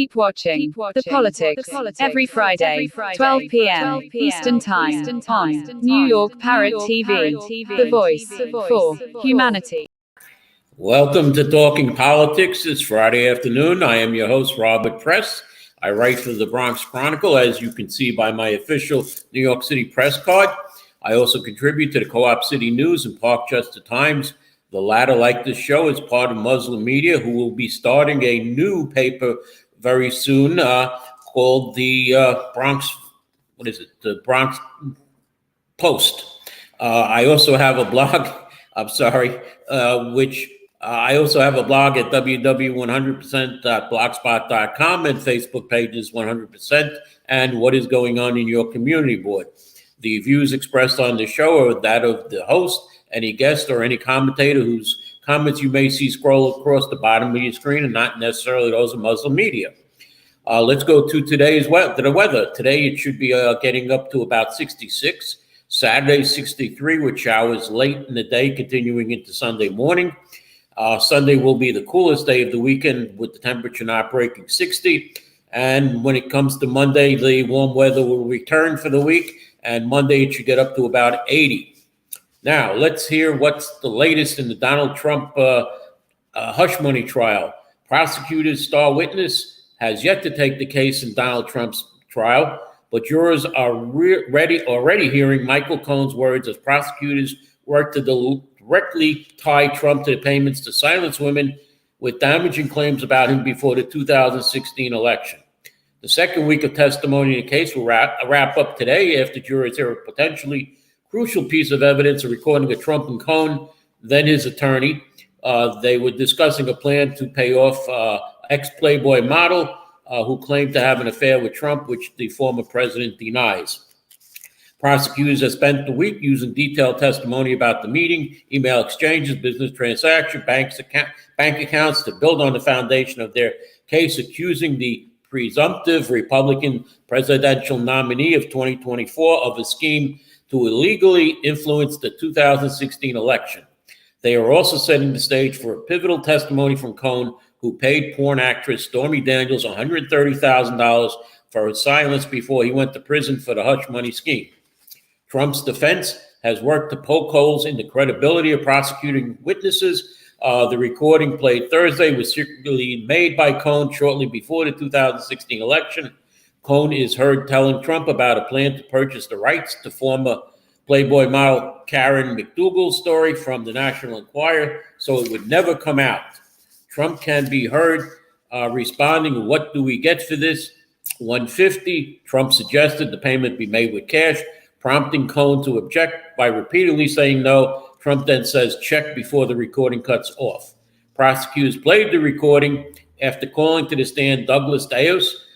Keep watching The Politics every Friday, 12 p.m. Eastern Time on New York Parrot TV, the voice for humanity. Welcome to Talking Politics. It's Friday afternoon. I am your host, Robert Press. I write for the Bronx Chronicle, as you can see by my official New York City press card. I also contribute to the Co-op City News and Parkchester Times. The latter, like this show, is part of Muslim Media, who will be starting a new paper very soon called the Bronx Post. I also have a blog, I also have a blog at www.100%blogspot.com and Facebook pages 100% and What is Going On in Your Community Board. The views expressed on the show are that of the host, any guest, or any commentator whose comments you may see scroll across the bottom of your screen and not necessarily those of Muslim Media. Let's go to today's the weather. Today it should be getting up to about 66. Saturday 63 with showers late in the day continuing into Sunday morning. Sunday will be the coolest day of the weekend with the temperature not breaking 60. And when it comes to Monday, the warm weather will return for the week. And Monday it should get up to about 80. Now, let's hear what's the latest in the Donald Trump hush money trial. Prosecutor's star witness has yet to take the case in Donald Trump's trial, but jurors are already hearing Michael Cohen's words as prosecutors work to directly tie Trump to the payments to silence women with damaging claims about him before the 2016 election. The second week of testimony in the case will wrap up today after jurors hear a potentially crucial piece of evidence, a recording of Trump and Cohen, then his attorney. They were discussing a plan to pay off ex-Playboy model who claimed to have an affair with Trump, which the former president denies. Prosecutors have spent the week using detailed testimony about the meeting, email exchanges, business transactions, bank accounts to build on the foundation of their case, accusing the presumptive Republican presidential nominee of 2024 of a scheme to illegally influence the 2016 election. They are also setting the stage for a pivotal testimony from Cohen, who paid porn actress Stormy Daniels $130,000 for her silence before he went to prison for the hush money scheme. Trump's defense has worked to poke holes in the credibility of prosecuting witnesses. The recording played Thursday was secretly made by Cohen shortly before the 2016 election. Cohen is heard telling Trump about a plan to purchase the rights to former Playboy model Karen McDougal's story from the National Enquirer, so it would never come out. Trump can be heard responding, "What do we get for this?" $150. Trump suggested the payment be made with cash, prompting Cohen to object by repeatedly saying no. Trump then says check before the recording cuts off. Prosecutors played the recording after calling to the stand Douglas Deos,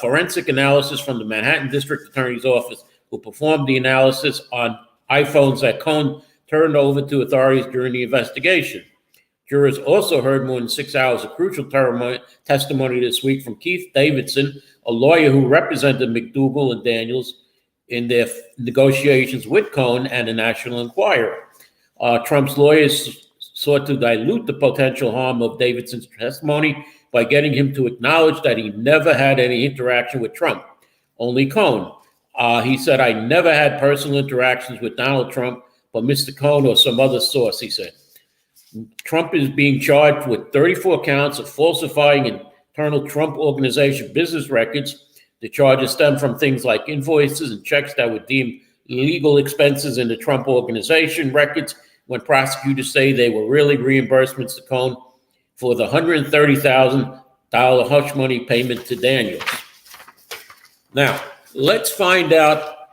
forensic analysis from the Manhattan District Attorney's Office, who performed the analysis on iPhones that Cohen turned over to authorities during the investigation. Jurors also heard more than 6 hours of crucial testimony this week from Keith Davidson, a lawyer who represented McDougal and Daniels in their negotiations with Cohen and the National Enquirer. Trump's lawyers sought to dilute the potential harm of Davidson's testimony by getting him to acknowledge that he never had any interaction with Trump, only Cohen. He said, "I never had personal interactions with Donald Trump, but Mr. Cohen or some other source," he said. Trump is being charged with 34 counts of falsifying internal Trump Organization business records. The charges stem from things like invoices and checks that would deem legal expenses in the Trump Organization records when prosecutors say they were really reimbursements to Cohen for the $130,000 hush money payment to Daniels. Now, let's find out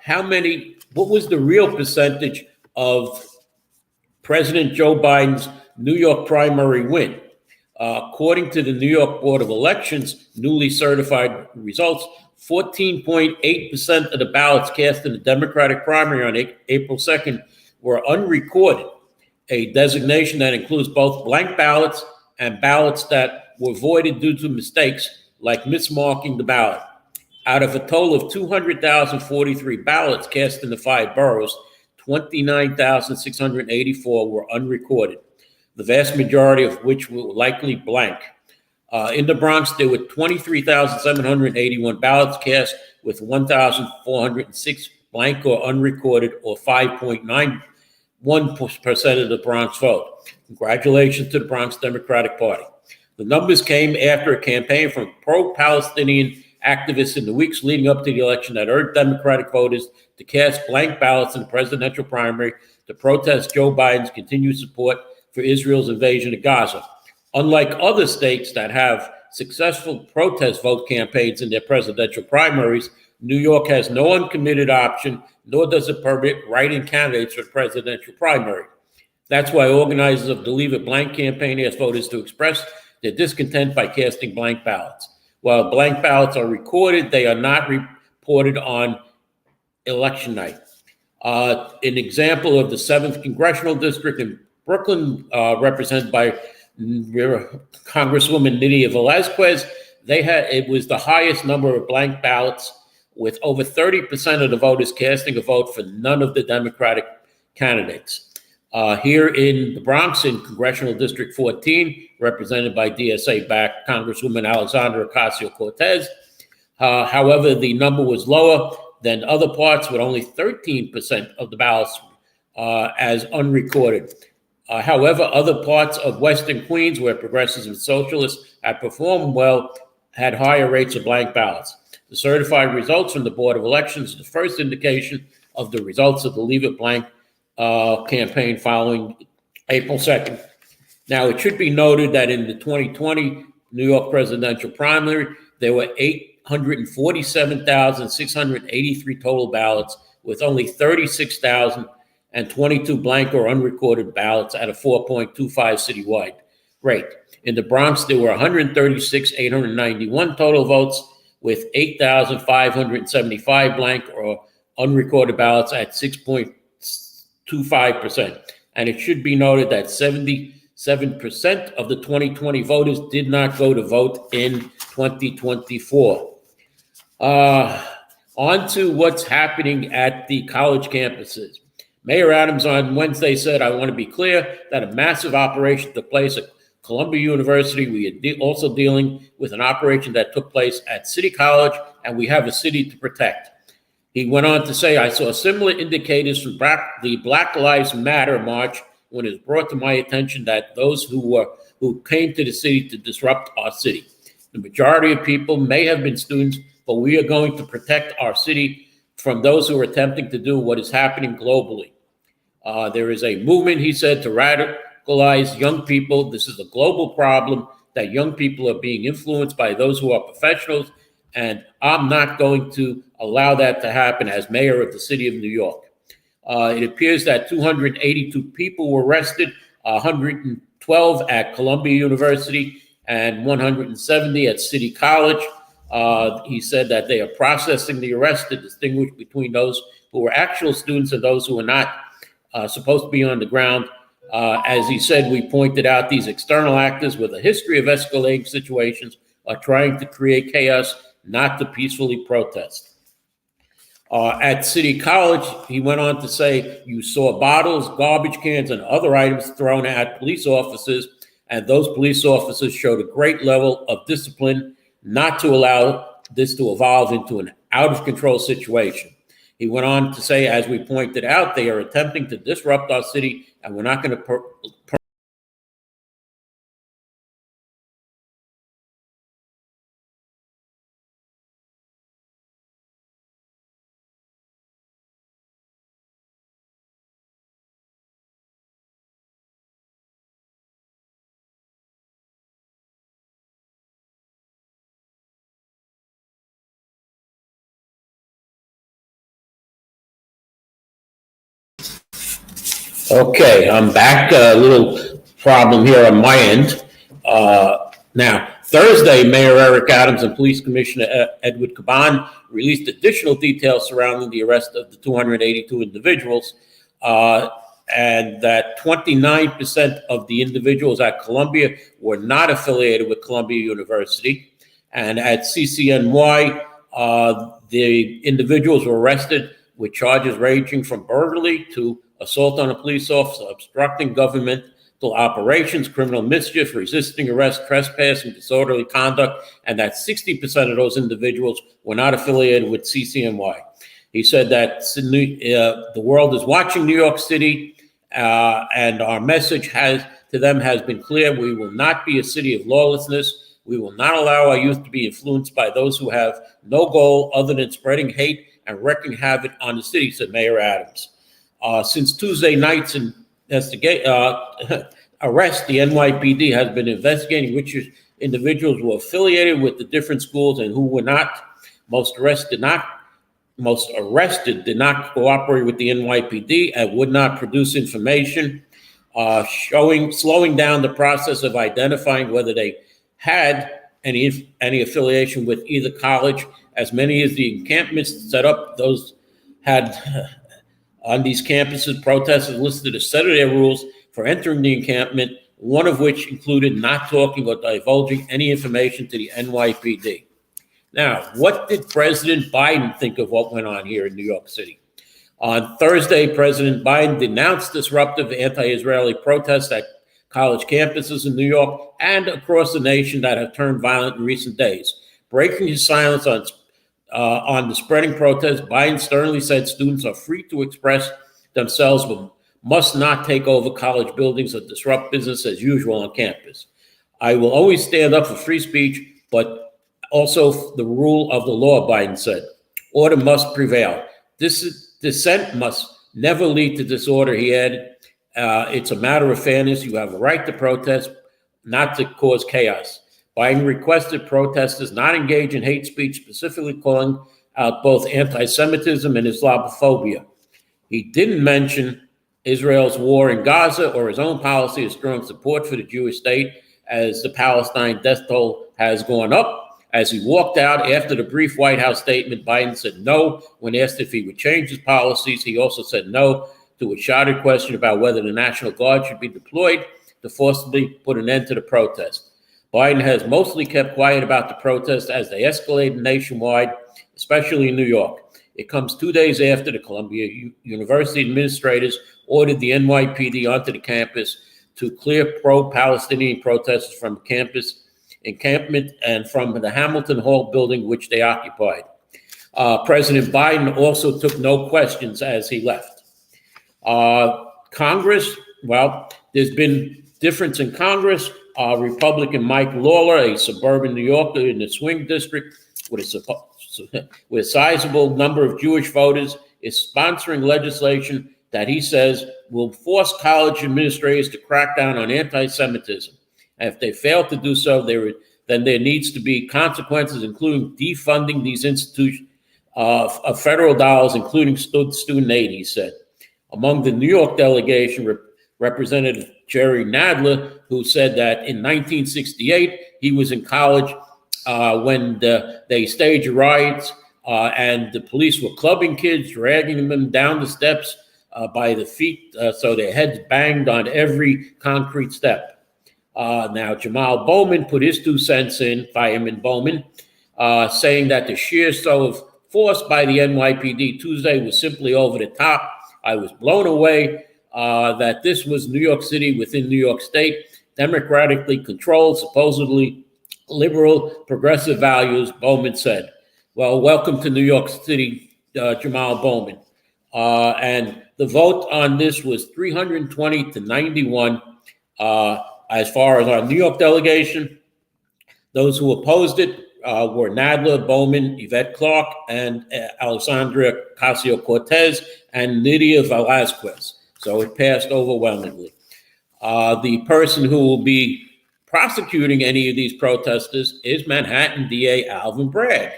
what was the real percentage of President Joe Biden's New York primary win. According to the New York Board of Elections, newly certified results, 14.8% of the ballots cast in the Democratic primary on April 2nd were unrecorded, a designation that includes both blank ballots and ballots that were voided due to mistakes, like mismarking the ballot. Out of a total of 200,043 ballots cast in the 5 boroughs, 29,684 were unrecorded, the vast majority of which were likely blank. In the Bronx, there were 23,781 ballots cast, with 1,406 blank or unrecorded, or 5.91% of the Bronx vote. Congratulations to the Bronx Democratic Party. The numbers came after a campaign from pro-Palestinian activists in the weeks leading up to the election that urged Democratic voters to cast blank ballots in the presidential primary to protest Joe Biden's continued support for Israel's invasion of Gaza. Unlike other states that have successful protest vote campaigns in their presidential primaries, New York has no uncommitted option, nor does it permit write-in candidates for the presidential primary. That's why organizers of the Leave It Blank campaign asked voters to express their discontent by casting blank ballots. While blank ballots are recorded, they are not reported on election night. An example of the 7th Congressional District in Brooklyn, represented by Congresswoman Nydia Velázquez, it was the highest number of blank ballots, with over 30% of the voters casting a vote for none of the Democratic candidates. Here in the Bronx, in Congressional District 14, represented by DSA-backed Congresswoman Alexandra Ocasio-Cortez. However, the number was lower than other parts, with only 13% of the ballots as unrecorded. However, other parts of Western Queens, where progressives and socialists had performed well, had higher rates of blank ballots. The certified results from the Board of Elections are the first indication of the results of the Leave It Blank campaign following April 2nd. Now, it should be noted that in the 2020 New York presidential primary, there were 847,683 total ballots, with only 36,022 blank or unrecorded ballots at a 4.25 citywide rate. In the Bronx, there were 136,891 total votes, with 8,575 blank or unrecorded ballots at 6.25%. And it should be noted that 77% of the 2020 voters did not go to vote in 2024. On to what's happening at the college campuses. Mayor Adams on Wednesday said, "I want to be clear that a massive operation took place at Columbia University. We are also dealing with an operation that took place at City College, and we have a city to protect." He went on to say, "I saw similar indicators from the Black Lives Matter march when it was brought to my attention that those who came to the city to disrupt our city. The majority of people may have been students, but we are going to protect our city from those who are attempting to do what is happening globally. There is a movement," he said, "to radicalize young people. This is a global problem that young people are being influenced by those who are professionals, and I'm not going to allow that to happen as mayor of the city of New York." It appears that 282 people were arrested, 112 at Columbia University and 170 at City College. He said that they are processing the arrest to distinguish between those who were actual students and those who were not supposed to be on the ground. As he said, "We pointed out these external actors with a history of escalating situations are trying to create chaos, not to peacefully protest." At City College, he went on to say, "You saw bottles, garbage cans, and other items thrown at police officers, and those police officers showed a great level of discipline not to allow this to evolve into an out-of-control situation." He went on to say, "As we pointed out, they are attempting to disrupt our city, and we're not going to Okay, I'm back. A little problem here on my end. Now, Thursday, Mayor Eric Adams and Police Commissioner Edward Caban released additional details surrounding the arrest of the 282 individuals, and that 29% of the individuals at Columbia were not affiliated with Columbia University. And at CCNY, the individuals were arrested with charges ranging from burglary to assault on a police officer, obstructing government, operations, criminal mischief, resisting arrest, trespassing, disorderly conduct, and that 60% of those individuals were not affiliated with CCNY. He said that the world is watching New York City, and our message to them has been clear. We will not be a city of lawlessness. We will not allow our youth to be influenced by those who have no goal other than spreading hate and wreaking havoc on the city, said Mayor Adams. Since Tuesday night's arrest, the NYPD has been investigating which individuals were affiliated with the different schools and who were not. Most arrested did not cooperate with the NYPD and would not produce information, slowing down the process of identifying whether they had any affiliation with either college. As many as the encampments set up, those had on these campuses, protesters listed a set of their rules for entering the encampment, one of which included not talking or divulging any information to the NYPD. Now, what did President Biden think of what went on here in New York City? On Thursday, President Biden denounced disruptive anti-Israeli protests at college campuses in New York and across the nation that have turned violent in recent days. Breaking his silence on the spreading protests, Biden sternly said students are free to express themselves but must not take over college buildings or disrupt business as usual on campus. I will always stand up for free speech, but also the rule of the law, Biden said. Order must prevail. Dissent must never lead to disorder, he added. It's a matter of fairness. You have a right to protest, not to cause chaos. Biden requested protesters not engage in hate speech, specifically calling out both anti-Semitism and Islamophobia. He didn't mention Israel's war in Gaza or his own policy of strong support for the Jewish state, as the Palestine death toll has gone up. As he walked out after the brief White House statement, Biden said no when asked if he would change his policies. He also said no to a shouted question about whether the National Guard should be deployed to forcibly put an end to the protest. Biden has mostly kept quiet about the protests as they escalated nationwide, especially in New York. It comes 2 days after the Columbia University administrators ordered the NYPD onto the campus to clear pro-Palestinian protesters from campus encampment and from the Hamilton Hall building, which they occupied. President Biden also took no questions as he left. Congress, well, there's been difference in Congress. Republican Mike Lawler, a suburban New Yorker in the swing district with a sizable number of Jewish voters, is sponsoring legislation that he says will force college administrators to crack down on anti-Semitism. And if they fail to do so, then there needs to be consequences, including defunding these institutions of federal dollars, including student aid, he said. Among the New York delegation, Representative Jerry Nadler, who said that in 1968, he was in college when they staged riots and the police were clubbing kids, dragging them down the steps by the feet, so their heads banged on every concrete step. Now, Jamal Bowman put his 2 cents in, Fireman Bowman, saying that the sheer show of force by the NYPD Tuesday was simply over the top. I was blown away that this was New York City within New York State, democratically controlled, supposedly liberal, progressive values, Bowman said. Well, welcome to New York City, Jamal Bowman. And the vote on this was 320 to 91. As far as our New York delegation, those who opposed it were Nadler, Bowman, Yvette Clark, and Alexandria Ocasio-Cortez, and Lydia Velazquez. So it passed overwhelmingly. The person who will be prosecuting any of these protesters is Manhattan DA Alvin Bragg.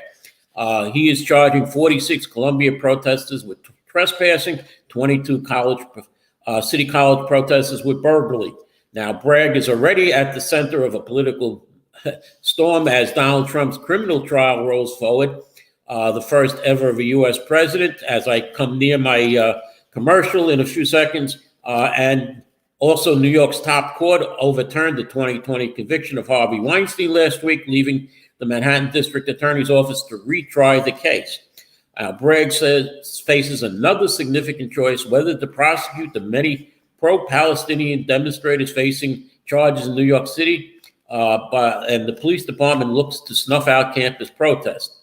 He is charging 46 Columbia protesters with trespassing, 22 city college protesters with burglary. Now, Bragg is already at the center of a political storm as Donald Trump's criminal trial rolls forward, the first ever of a U.S. president, as I come near my commercial in a few seconds. And also, New York's top court overturned the 2020 conviction of Harvey Weinstein last week, leaving the Manhattan District Attorney's Office to retry the case. Bragg faces another significant choice, whether to prosecute the many pro-Palestinian demonstrators facing charges in New York City, and the police department looks to snuff out campus protests.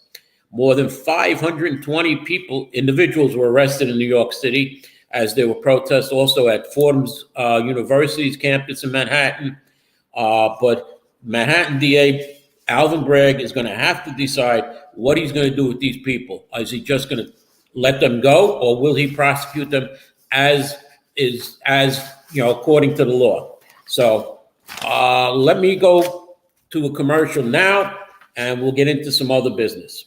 More than 520 individuals were arrested in New York City as there were protests also at Fordham's University's campus in Manhattan. But Manhattan DA Alvin Bragg is going to have to decide what he's going to do with these people. Is he just going to let them go, or will he prosecute them as according to the law? So let me go to a commercial now, and we'll get into some other business.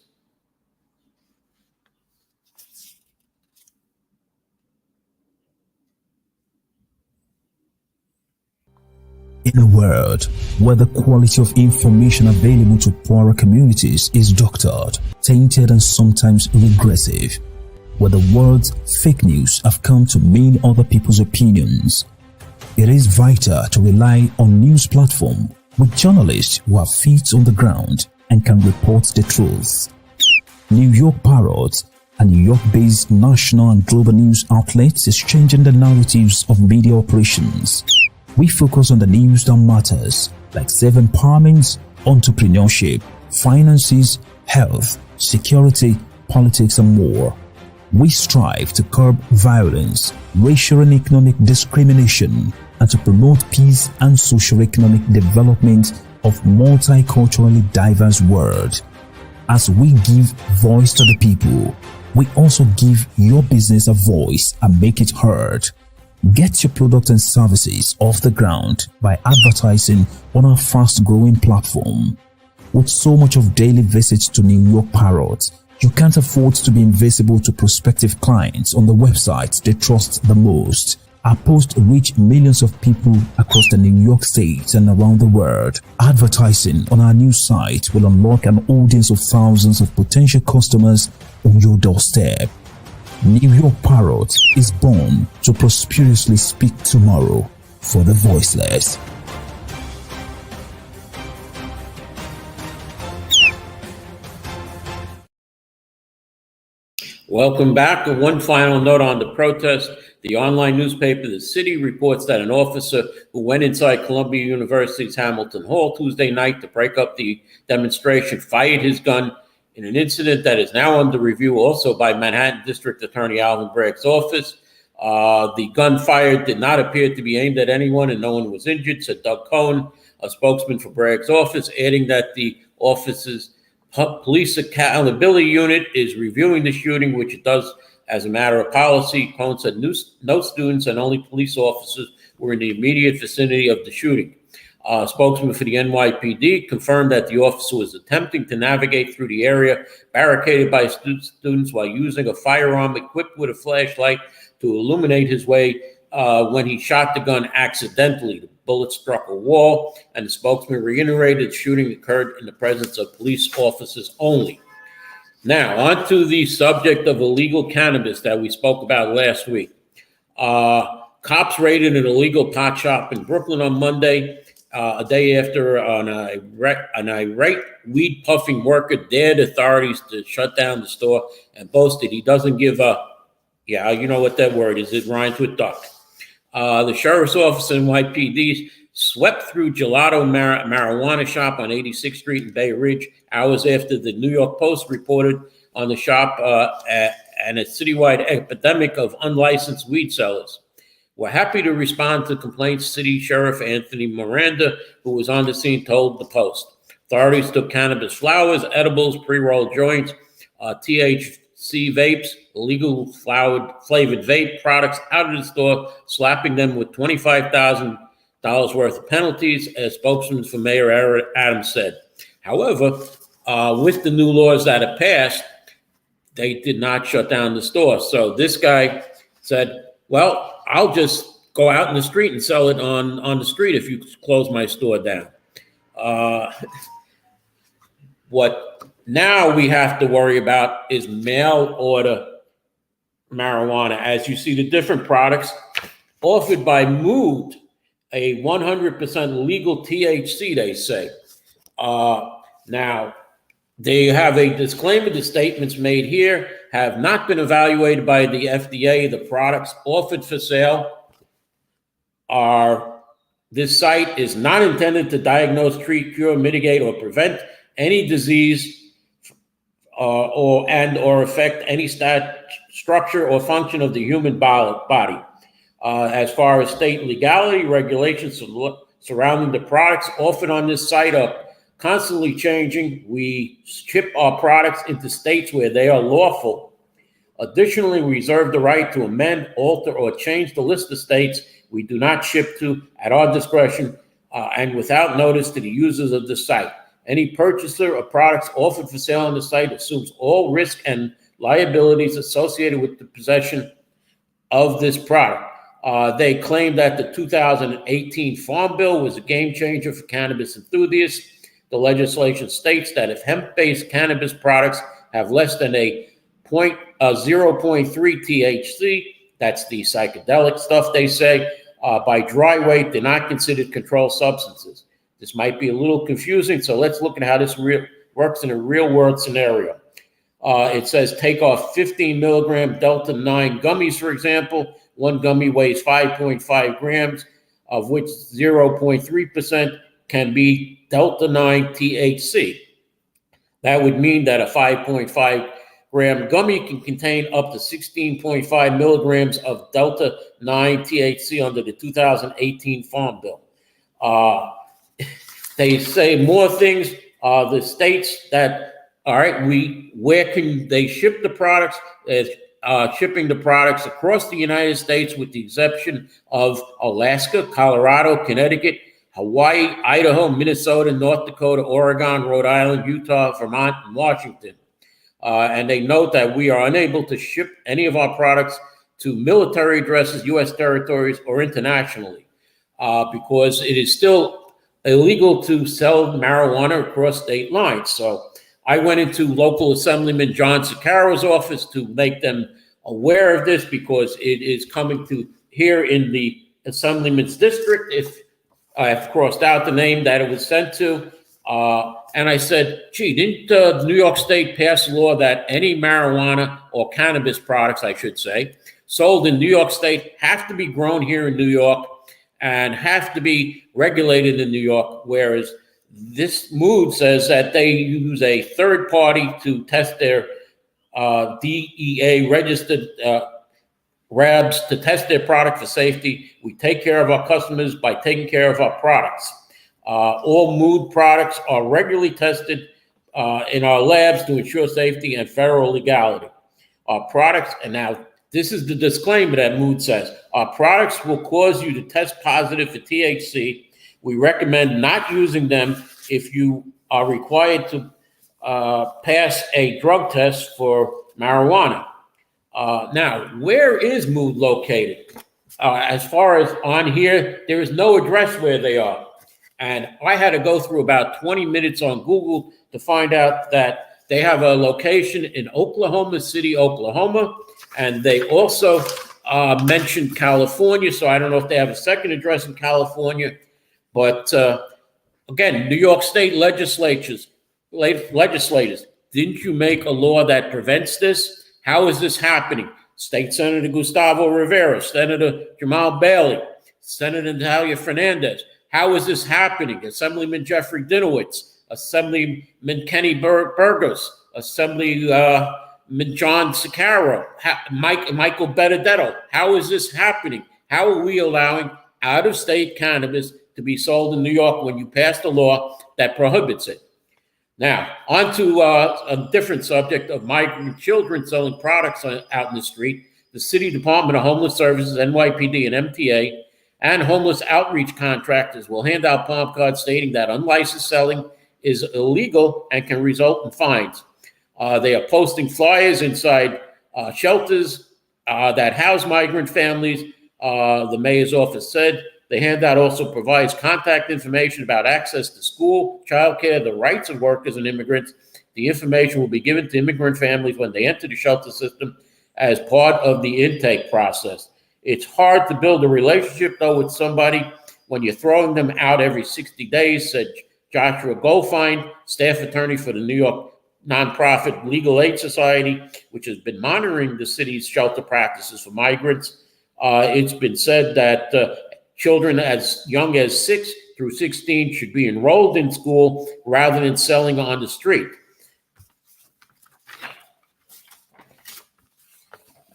In a world where the quality of information available to poorer communities is doctored, tainted, and sometimes regressive, where the words fake news have come to mean other people's opinions, it is vital to rely on news platforms with journalists who have feet on the ground and can report the truth. New York Parrot, a New York-based national and global news outlet, is changing the narratives of media operations. We focus on the news that matters, like self-empowerment, entrepreneurship, finances, health, security, politics, and more. We strive to curb violence, racial and economic discrimination, and to promote peace and socio-economic development of multiculturally diverse world. As we give voice to the people, we also give your business a voice and make it heard. Get your products and services off the ground by advertising on our fast-growing platform. With so much of daily visits to New York Parrot, you can't afford to be invisible to prospective clients on the websites they trust the most. Our posts reach millions of people across the New York State and around the world. Advertising on our new site will unlock an audience of thousands of potential customers on your doorstep. New York Parrot is born to prosperously speak tomorrow for the voiceless. Welcome back. And one final note on the protest. The online newspaper The City reports that an officer who went inside Columbia University's Hamilton Hall Tuesday night to break up the demonstration fired his gun in an incident that is now under review also by Manhattan District Attorney Alvin Bragg's office. The gun fired did not appear to be aimed at anyone and no one was injured, said Doug Cohen, a spokesman for Bragg's office, adding that the office's police accountability unit is reviewing the shooting, which it does as a matter of policy. Cohen said no students and only police officers were in the immediate vicinity of the shooting. A spokesman for the NYPD confirmed that the officer was attempting to navigate through the area barricaded by students while using a firearm equipped with a flashlight to illuminate his way when he shot the gun accidentally. The bullet struck a wall, and the spokesman reiterated the shooting occurred in the presence of police officers only. Now, on to the subject of illegal cannabis that we spoke about last week. Cops raided an illegal pot shop in Brooklyn on Monday. A day after an irate weed puffing worker dared authorities to shut down the store and boasted he doesn't give up. Yeah, you know what that word is. It rhymes with duck. The sheriff's office in NYPD swept through Gelato marijuana shop on 86th Street in Bay Ridge hours after the New York Post reported on the shop and a citywide epidemic of unlicensed weed sellers. We're happy to respond to complaints, City Sheriff Anthony Miranda, who was on the scene, told the Post. Authorities took cannabis flowers, edibles, pre-rolled joints, THC vapes, illegal flavored vape products out of the store, slapping them with $25,000 worth of penalties, as spokesman for Mayor Adams said. However, with the new laws that have passed, they did not shut down the store. So this guy said, well, I'll just go out in the street and sell it on the street if you close my store down. What now we have to worry about is mail order marijuana. As you see the different products offered by Mood, a 100% legal THC, they say. Now, they have a disclaimer. The statements made here have not been evaluated by the FDA. The products offered for sale This site is not intended to diagnose, treat, cure, mitigate, or prevent any disease or affect any structure or function of the human body. As far as state legality, regulations surrounding the products offered on this site are constantly changing. We ship our products into states where they are lawful. Additionally, we reserve the right to amend, alter, or change the list of states we do not ship to at our discretion and without notice to the users of the site. Any purchaser of products offered for sale on the site assumes all risk and liabilities associated with the possession of this product. They claim that the 2018 Farm Bill was a game changer for cannabis enthusiasts. The legislation states that if hemp-based cannabis products have less than a 0.3 THC, that's the psychedelic stuff they say, by dry weight, they're not considered controlled substances. This might be a little confusing, so let's look at how this works in a real-world scenario. It says take off 15 milligram Delta 9 gummies, for example. One gummy weighs 5.5 grams, of which 0.3% can be Delta 9 THC. That would mean that a 5.5 gram gummy can contain up to 16.5 milligrams of Delta 9 THC under the 2018 Farm Bill. They say more things. The states that, all right, where can they ship the products? Shipping the products across the United States with the exception of Alaska, Colorado, Connecticut, Hawaii, Idaho, Minnesota, North Dakota, Oregon, Rhode Island, Utah, Vermont, and Washington. And they note that we are unable to ship any of our products to military addresses, U.S. territories, or internationally because it is still illegal to sell marijuana across state lines. So I went into local Assemblyman John Siccaro's office to make them aware of this because it is coming to here in the Assemblyman's district. If I've crossed out the name that it was sent to. And I said, gee, didn't New York State pass a law that any marijuana or cannabis products, I should say, sold in New York State have to be grown here in New York and have to be regulated in New York, whereas this mood says that they use a third party to test their DEA registered RABs to test their product for safety. We take care of our customers by taking care of our products. All mood products are regularly tested in our labs to ensure safety and federal legality. Our products, and now this is the disclaimer that Mood says, our products will cause you to test positive for THC. We recommend not using them if you are required to pass a drug test for marijuana. Now, where is Mood located? As far as on here, there is no address where they are. And I had to go through about 20 minutes on Google to find out that they have a location in Oklahoma City, Oklahoma. And they also mentioned California. So I don't know if they have a second address in California. But again, New York State legislators, didn't you make a law that prevents this? How is this happening? State Senator Gustavo Rivera, Senator Jamal Bailey, Senator Natalia Fernandez. How is this happening? Assemblyman Jeffrey Dinowitz, Assemblyman Kenny Burgos, Assemblyman John Siccaro, Michael Benedetto. How is this happening? How are we allowing out-of-state cannabis to be sold in New York when you passed a law that prohibits it? Now, on to a different subject of migrant children selling products out in the street. The City Department of Homeless Services, NYPD, and MTA, and homeless outreach contractors will hand out palm cards stating that unlicensed selling is illegal and can result in fines. They are posting flyers inside shelters that house migrant families. The mayor's office said the handout also provides contact information about access to school, childcare, the rights of workers and immigrants. The information will be given to immigrant families when they enter the shelter system as part of the intake process. It's hard to build a relationship, though, with somebody when you're throwing them out every 60 days, said Joshua Goldfein, staff attorney for the New York nonprofit Legal Aid Society, which has been monitoring the city's shelter practices for migrants. It's been said that Children as young as 6 through 16 should be enrolled in school rather than selling on the street.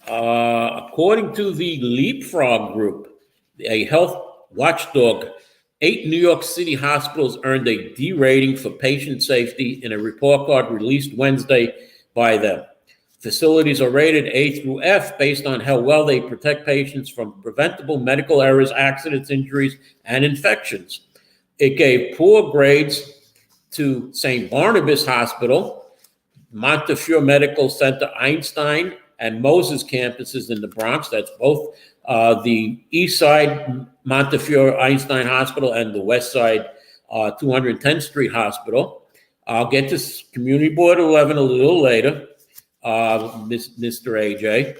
According to the Leapfrog Group, a health watchdog, 8 New York City hospitals earned a D rating for patient safety in a report card released Wednesday by them. Facilities are rated A through F based on how well they protect patients from preventable medical errors, accidents, injuries, and infections. It gave poor grades to St. Barnabas Hospital, Montefiore Medical Center, Einstein, and Moses campuses in the Bronx. That's both the East Side Montefiore Einstein Hospital and the West Side 210th Street Hospital. I'll get to Community Board 11 a little later, Mr. AJ.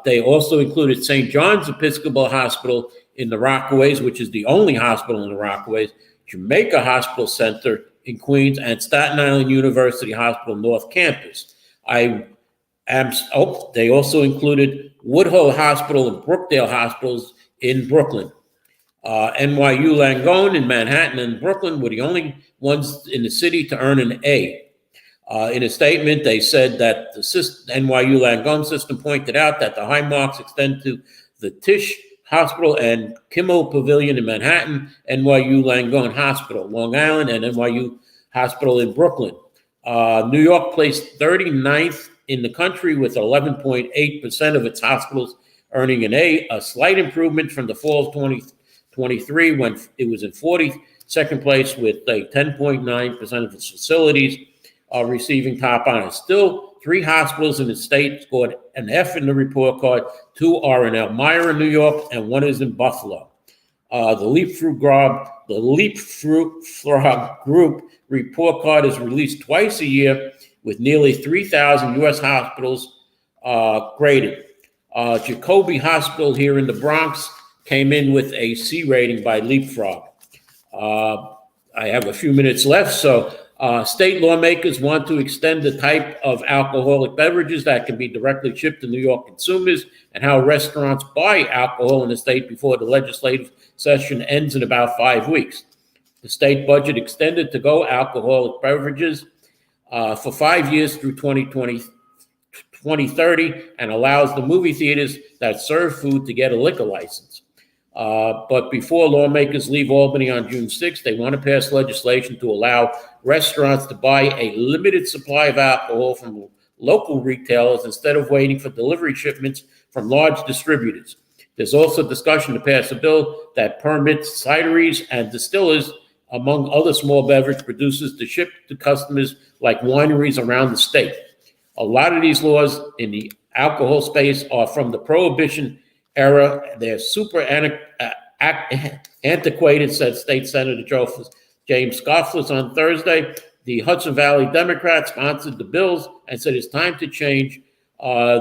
They also included St. John's Episcopal Hospital in the Rockaways, which is the only hospital in the Rockaways, Jamaica Hospital Center in Queens, and Staten Island University Hospital North Campus. They also included Woodhull Hospital and Brookdale Hospitals in Brooklyn. NYU Langone in Manhattan and Brooklyn were the only ones in the city to earn an A. In a statement, they said that the NYU Langone system pointed out that the high marks extend to the Tisch Hospital and Kimmel Pavilion in Manhattan, NYU Langone Hospital, Long Island, and NYU Hospital in Brooklyn. New York placed 39th in the country with 11.8% of its hospitals earning an A, a slight improvement from the fall of 2023 when it was in 42nd place with a 10.9% of its facilities receiving top honors. Still, 3 hospitals in the state scored an F in the report card. 2 are in Elmira, New York, and 1 is in Buffalo. The Leapfrog Group report card is released twice a year with nearly 3,000 U.S. hospitals graded. Jacobi Hospital here in the Bronx came in with a C rating by Leapfrog. I have a few minutes left, so state lawmakers want to extend the type of alcoholic beverages that can be directly shipped to New York consumers and how restaurants buy alcohol in the state before the legislative session ends in about 5 weeks. The state budget extended to-go alcoholic beverages for 5 years through 2030 and allows the movie theaters that serve food to get a liquor license. But before lawmakers leave Albany on June 6th, they want to pass legislation to allow restaurants to buy a limited supply of alcohol from local retailers instead of waiting for delivery shipments from large distributors. There's also discussion to pass a bill that permits cideries and distillers, among other small beverage producers, to ship to customers like wineries around the state. A lot of these laws in the alcohol space are from the Prohibition era. They're super antiquated, said State Senator James Scoffless on Thursday. The Hudson Valley Democrats sponsored the bills and said it's time to change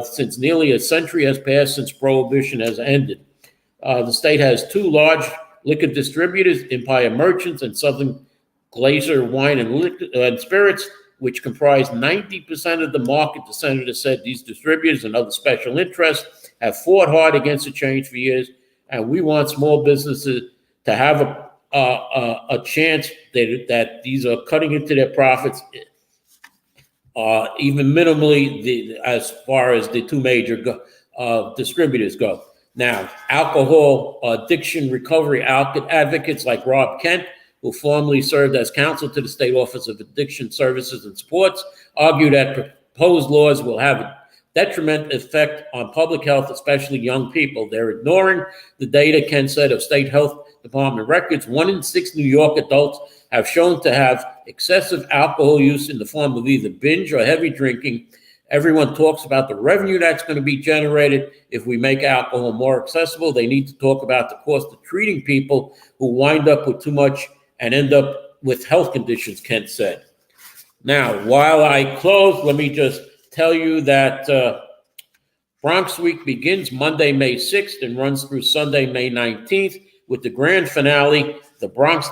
since nearly a century has passed since Prohibition has ended. The state has 2 large liquor distributors, Empire Merchants and Southern Glacier Wine and Spirits, which comprise 90% of the market. The senator said these distributors and other special interests have fought hard against the change for years, and we want small businesses to have a chance that these are cutting into their profits, even minimally, as far as the 2 major distributors go. Now, alcohol addiction recovery advocates like Rob Kent, who formerly served as counsel to the State Office of Addiction Services and Sports, argue that proposed laws will have a detrimental effect on public health, especially young people. They're ignoring the data, Kent said, of state health department records. 1 in 6 New York adults have shown to have excessive alcohol use in the form of either binge or heavy drinking. Everyone talks about the revenue that's going to be generated if we make alcohol more accessible. They need to talk about the cost of treating people who wind up with too much and end up with health conditions, Kent said. Now, while I close, let me just tell you that Bronx Week begins Monday, May 6th and runs through Sunday, May 19th with the grand finale, the Bronx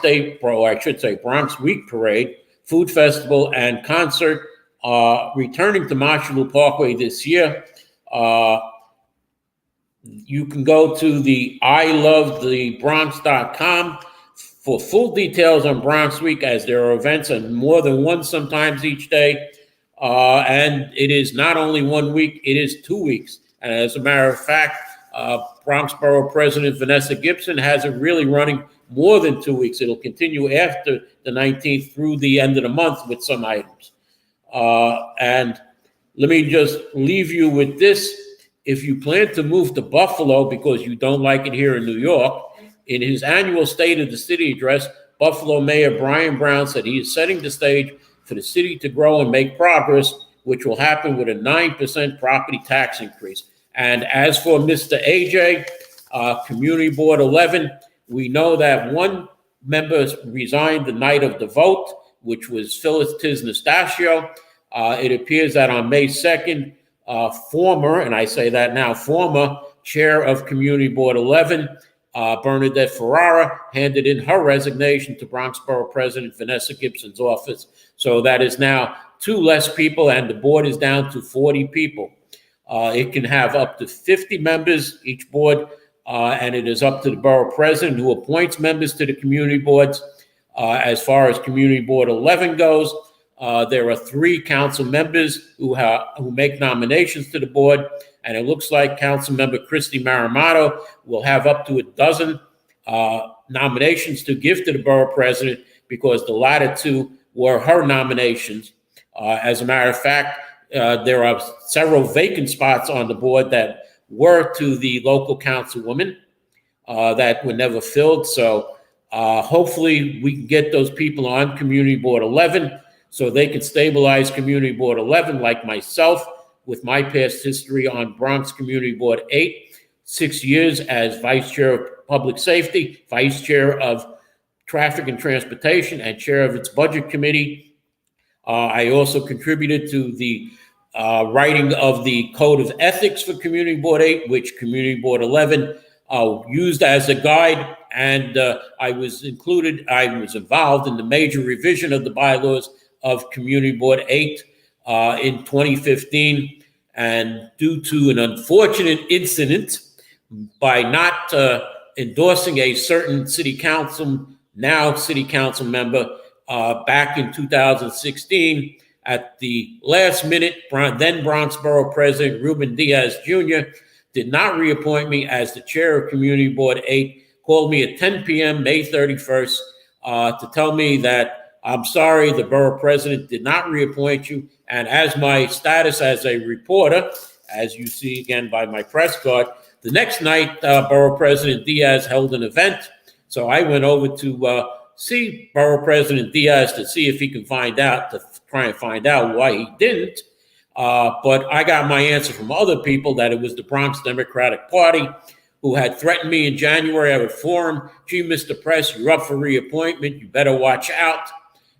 Week Parade, Food Festival, and concert returning to Marshall Parkway this year. You can go to the ilovethebronx.com for full details on Bronx Week, as there are events and more than one sometimes each day. And it is not only 1 week, it is 2 weeks. And as a matter of fact, Bronx Borough President Vanessa Gibson has it really running more than 2 weeks. It'll continue after the 19th through the end of the month with some items. And let me just leave you with this. If you plan to move to Buffalo because you don't like it here in New York, in his annual State of the City address, Buffalo Mayor Brian Brown said he is setting the stage for the city to grow and make progress, which will happen with a 9% property tax increase. And as for Mr. AJ, Community Board 11, we know that one member resigned the night of the vote, which was Phyllis Tisnastachio. It appears that on May 2nd, former, and I say that now, former chair of Community Board 11, Bernadette Ferrara, handed in her resignation to Bronx Borough President Vanessa Gibson's office. So that is now 2 less people, and the board is down to 40 people. It can have up to 50 members, each board, and it is up to the borough president who appoints members to the community boards. As far as Community Board 11 goes, there are 3 council members who make nominations to the board, and it looks like Council Member Christy Maramato will have up to a dozen nominations to give to the borough president, because the latter 2 were her nominations. As a matter of fact, there are several vacant spots on the board that were to the local councilwoman that were never filled. So hopefully we can get those people on Community Board 11 so they can stabilize Community Board 11, like myself, with my past history on Bronx Community Board 8, 6 years as Vice Chair of Public Safety, Vice Chair of Traffic and Transportation, and Chair of its Budget Committee. I also contributed to the writing of the Code of Ethics for Community Board 8, which Community Board 11 used as a guide, and I was involved in the major revision of the bylaws of Community Board 8 in 2015. And due to an unfortunate incident, by not endorsing a certain city council member back in 2016, at the last minute, then Bronx Borough President Ruben Diaz Jr. did not reappoint me as the chair of Community Board 8, called me at 10 p.m. May 31st to tell me that, I'm sorry, the borough president did not reappoint you. And as my status as a reporter, as you see again by my press card, the next night, Borough President Diaz held an event. So I went over to see Borough President Diaz to see if he can try and find out why he didn't. But I got my answer from other people that it was the Bronx Democratic Party who had threatened me in January. I would form, gee, Mr. Press, you're up for reappointment. You better watch out.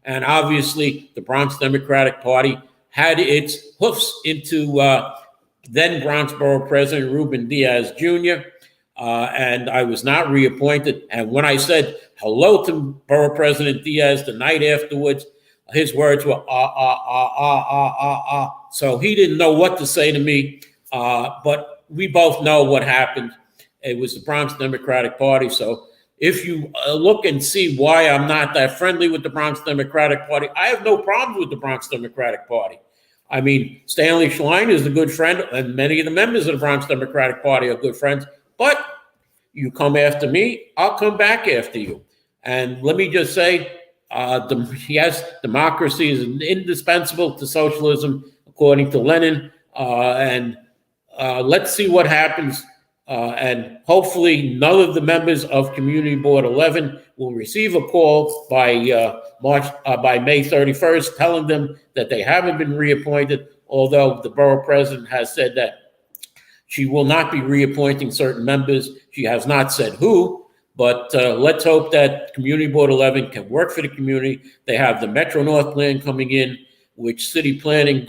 And obviously, the Bronx Democratic Party had its hoofs into then Bronx Borough President Ruben Diaz Jr., and I was not reappointed. And when I said hello to Borough President Diaz the night afterwards, his words were, So he didn't know what to say to me, but we both know what happened. It was the Bronx Democratic Party. So if you look and see why I'm not that friendly with the Bronx Democratic Party, I have no problems with the Bronx Democratic Party. I mean, Stanley Schlein is a good friend, and many of the members of the Bronx Democratic Party are good friends. But you come after me, I'll come back after you. And let me just say, yes, democracy is indispensable to socialism, according to Lenin. And let's see what happens. And hopefully none of the members of Community Board 11 will receive a call by May 31st telling them that they haven't been reappointed, although the borough president has said that she will not be reappointing certain members. She has not said who, but let's hope that Community Board 11 can work for the community. They have the Metro North plan coming in, which city planning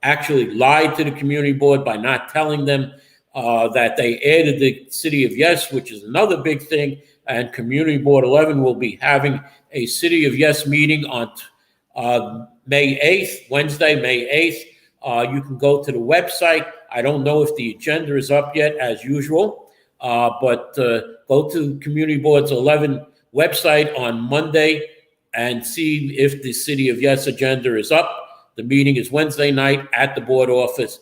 actually lied to the community board by not telling them that they added the City of Yes, which is another big thing. And Community Board 11 will be having a City of Yes meeting on May 8th, Wednesday, May You can go to the website. I don't know if the agenda is up yet, as usual, but go to the Community Board's 11 website on Monday and see if the City of Yes agenda is up. The meeting is Wednesday night at the board office.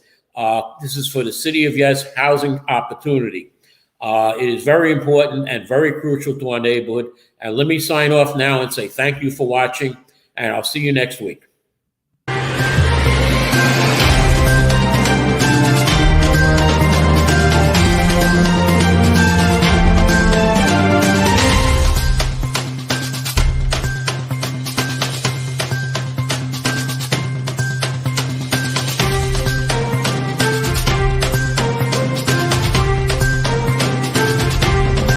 This is for the City of Yes housing opportunity. It is very important and very crucial to our neighborhood. And let me sign off now and say thank you for watching, and I'll see you next week.